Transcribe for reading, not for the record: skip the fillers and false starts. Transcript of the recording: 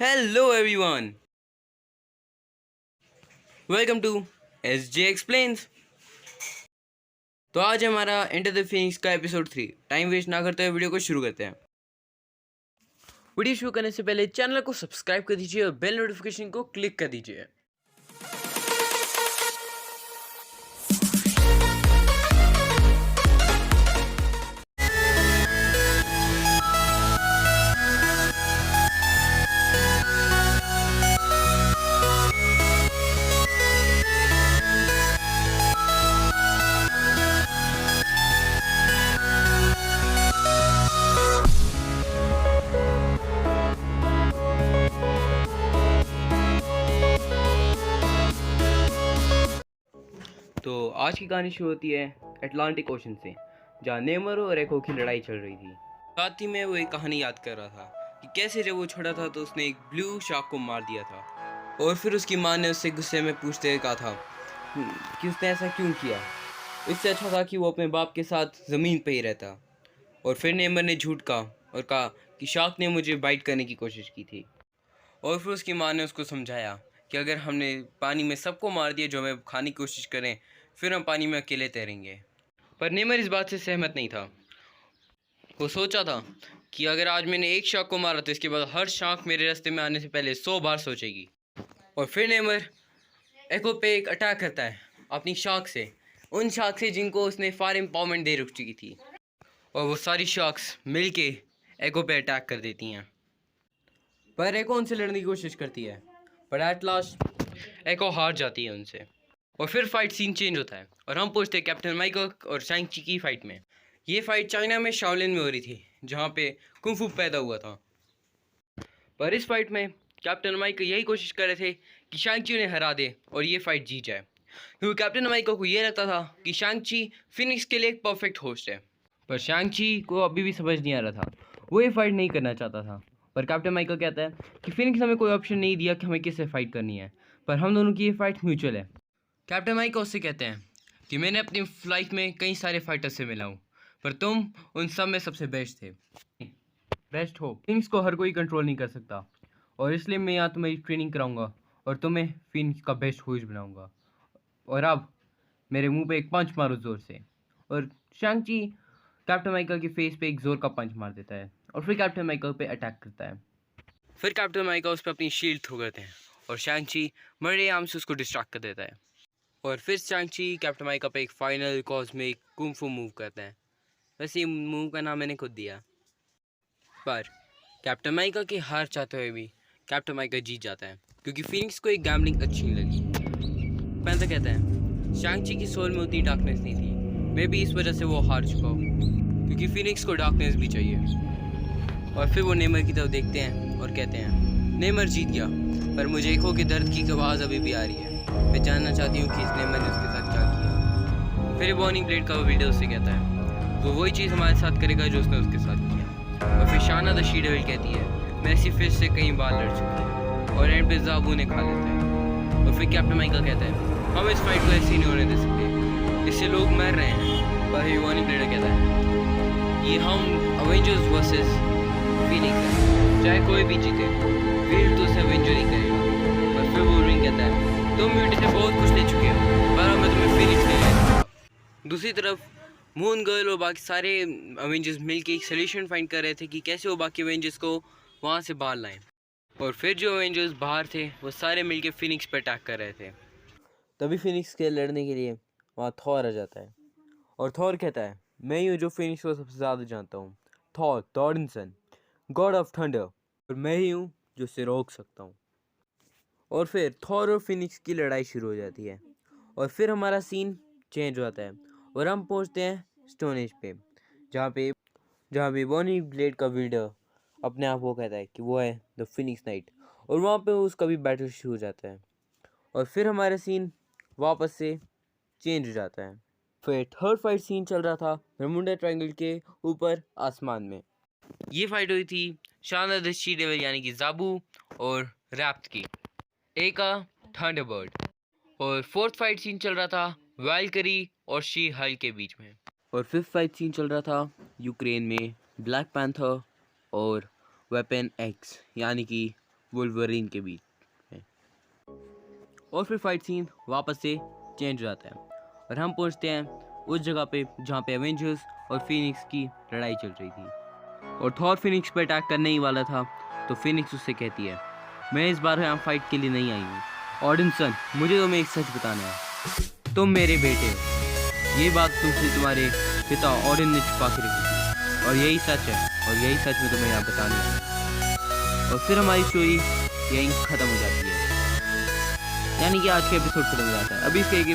Hello everyone. Welcome to SJ Explains. तो आज हमारा एंटर द फिनिक्स का एपिसोड 3। टाइम वेस्ट ना करते हुए वीडियो को शुरू करते हैं। वीडियो शुरू करने से पहले चैनल को सब्सक्राइब कर दीजिए और बेल नोटिफिकेशन को क्लिक कर दीजिए। तो आज की कहानी शुरू होती है अटलांटिक ओशन से, जहाँ नेमर और एको की लड़ाई चल रही थी। साथ ही में वो एक कहानी याद कर रहा था कि कैसे जब वो छोटा था तो उसने एक ब्लू शार्क को मार दिया था और फिर उसकी माँ ने उससे गुस्से में पूछते हुए कहा था कि उसने ऐसा क्यों किया। इससे अच्छा था कि वो अपने बाप के साथ ज़मीन पे ही रहता। और फिर नेमर ने झूठ कहा और कहा कि शार्क ने मुझे बाइट करने की कोशिश की थी। और फिर उसकी माँ ने उसको समझाया कि अगर हमने पानी में सबको मार दिया जो हमें खाने की कोशिश करें, फिर हम पानी में अकेले तैरेंगे। पर नेमर इस बात से सहमत नहीं था। वो सोचा था कि अगर आज मैंने एक शार्क को मारा तो इसके बाद हर शार्क मेरे रास्ते में आने से पहले 100 बार सोचेगी। और फिर नेमर एको पे एक अटैक करता है अपनी शार्क से, उन शार्क से जिनको उसने फार एम्पावरमेंट दे रख चुकी थी। और वो सारी शार्क्स मिल के एको पे अटैक कर देती हैं। पर एको उनसे लड़ने की कोशिश करती है, पर एट लास्ट एको हार जाती है उनसे। और फिर फाइट सीन चेंज होता है और हम पहुंचते हैं कैप्टन माइकल और शैंग ची की फाइट में। ये फाइट चाइना में शाओलिन में हो रही थी, जहाँ पे कुंग फू पैदा हुआ था। पर इस फाइट में कैप्टन माइकल यही कोशिश कर रहे थे कि शैंग ची उन्हें हरा दे और ये फाइट जीत जाए, क्योंकि कैप्टन माइकल को ये लगता था कि शैंग ची फिनिक्स के लिए एक परफेक्ट होस्ट है। पर शैंग ची को अभी भी समझ नहीं आ रहा था, वो ये फाइट नहीं करना चाहता था। पर कैप्टन माइकल कहता है कि फिनिक्स हमें कोई ऑप्शन नहीं दिया कि हमें किससे फाइट करनी है, पर हम दोनों की ये फाइट म्यूचुअल है। कैप्टन माइकल उससे कहते हैं कि मैंने अपनी फ्लाइट में कई सारे फाइटर से मिला हूँ, पर तुम उन सब में सबसे बेस्ट थे। बेस्ट हो, फिनिक्स को हर कोई कंट्रोल नहीं कर सकता, और इसलिए मैं यहाँ तुम्हारी ट्रेनिंग कराऊंगा और तुम्हें फिनिक्स का बेस्ट होस्ट बनाऊंगा। और अब मेरे मुंह पे एक पंच मारो जोर से। और शैंग ची कैप्टन माइकल के फेस पे एक जोर का पंच मार देता है और फिर कैप्टन माइकल पे अटैक करता है। फिर कैप्टन माइकल उस पर अपनी शील्ड थ्रो करते हैं और शैंग ची बड़े आर्म से उसको डिस्ट्रैक्ट कर देता है। और फिर शैंग ची कैप्टन माइकल पे एक फाइनल कॉस्मिक कुंग फू मूव करते हैं। वैसे ये मूव का नाम मैंने खुद दिया। पर कैप्टन माइकल की हार चाहते हुए भी कैप्टन माइकल जीत जाता है, क्योंकि फिनिक्स को एक गैम्बलिंग अच्छी नहीं लगी। पैंथर कहता है शैंग ची की सोल में उतनी डार्कनेस नहीं थी, मे भी इस वजह से वो हार चुका हो, क्योंकि फिनिक्स को डार्कनेस भी चाहिए। और फिर वो नेमर की तरफ देखते हैं और कहते हैं नेमर जीत गया, पर मुझे एको के दर्द की आवाज़ अभी भी आ रही है। मैं जानना चाहती हूँ कि इस नेमर ने उसके साथ क्या किया। फिर बॉर्निंग ब्लेड का वीडियो उससे कहता है वो वही चीज़ हमारे साथ करेगा जो उसने उसके साथ किया। और फिर शाना द शी डेविल कहती है मैं ऐसी फिश से कई बार लड़ चुकी हूँ, और एंड पे ज़ाबू ने खा लेता है। और फिर कैप्टन माइकल कहता है हम इस फाइट को ऐसे ही नहीं होने दे सकते, इससे लोग मर रहे हैं। पर बॉर्निंग ब्लेड कहता है ये हम अवेंजर्स वर्सेस फिनिक्स है, चाहे कोई भी जीते फील्ड तो उसे अवेंजर ही करेगा। और फिर वोल्वरिन कहता है तुम म्यूटेंट से बहुत कुछ ले चुके हो, पर अब मैं तुम्हें फिनिक्स नहीं ले दूंगा। दूसरी तरफ मून गर्ल और बाकी सारे अवेंजर्स मिलके एक सोल्यूशन फाइंड कर रहे थे कि कैसे वो बाकी अवेंजर्स को वहाँ से बाहर लाएं। और फिर जो अवेंजर्स बाहर थे वो सारे मिलके फिनिक्स पर अटैक कर रहे थे। तभी फिनिक्स के लड़ने के लिए वहाँ थॉर आ जाता है और थॉर कहता है मैं ही हूँ जो फिनिक्स को सबसे ज़्यादा जानता हूँ, थॉर थॉर्डनसन, गॉड ऑफ थंडर, और मैं ही हूँ जो उसे रोक सकता हूँ। और फिर थॉर और फिनिक्स की लड़ाई शुरू हो जाती है और फिर हमारा सीन चेंज हो जाता है और हम पहुँचते हैं स्टोन एज पे, जहाँ पे बॉनी ब्लेड का वीडर अपने आप को कहता है कि वो है द फिनिक्स नाइट, और वहाँ पे उसका भी बैटल शुरू हो जाता है। और फिर हमारा सीन वापस से चेंज हो जाता है। फिर थर्ड फाइट सीन चल रहा था बरमुडा ट्रायंगल के ऊपर आसमान में। ये फाइट हुई थी शानदार द शी डेविल यानी कि ज़ाबू और रैप्ट की, एका थंडरबर्ड। और फोर्थ फाइट सीन चल रहा था वैल्करी और शी हल्क के बीच में। और फिफ्थ फाइट सीन चल रहा था यूक्रेन में ब्लैक पैंथर और वेपन एक्स यानी कि वुल्वरीन के बीच है। और फिर फाइट सीन वापस से चेंज हो जाता है और हम पहुंचते हैं उस जगह पे जहाँ पे एवेंजर्स और फिनिक्स की लड़ाई चल रही थी। और थॉर फिनिक्स पे अटैक करने ही वाला था तो फिनिक्स उससे कहती है, मैं इस बार यहाँ फाइट के लिए नहीं आई हूँ। ऑडिंसन, मुझे तुम्हें एक सच बताना है, तुम मेरे बेटे हो। ये बात तुमसे तुम्हारे पिता ऑडिन ने छुपा के रखी थी और यही सच है और यही सच मैं तुम्हें यहाँ बताने आया हूँ। और फिर हमारी स्टोरी यहीं ख़त्म हो जाती है, यानी कि आज का एपिसोड खत्म हो जाता है। अभी इसका एक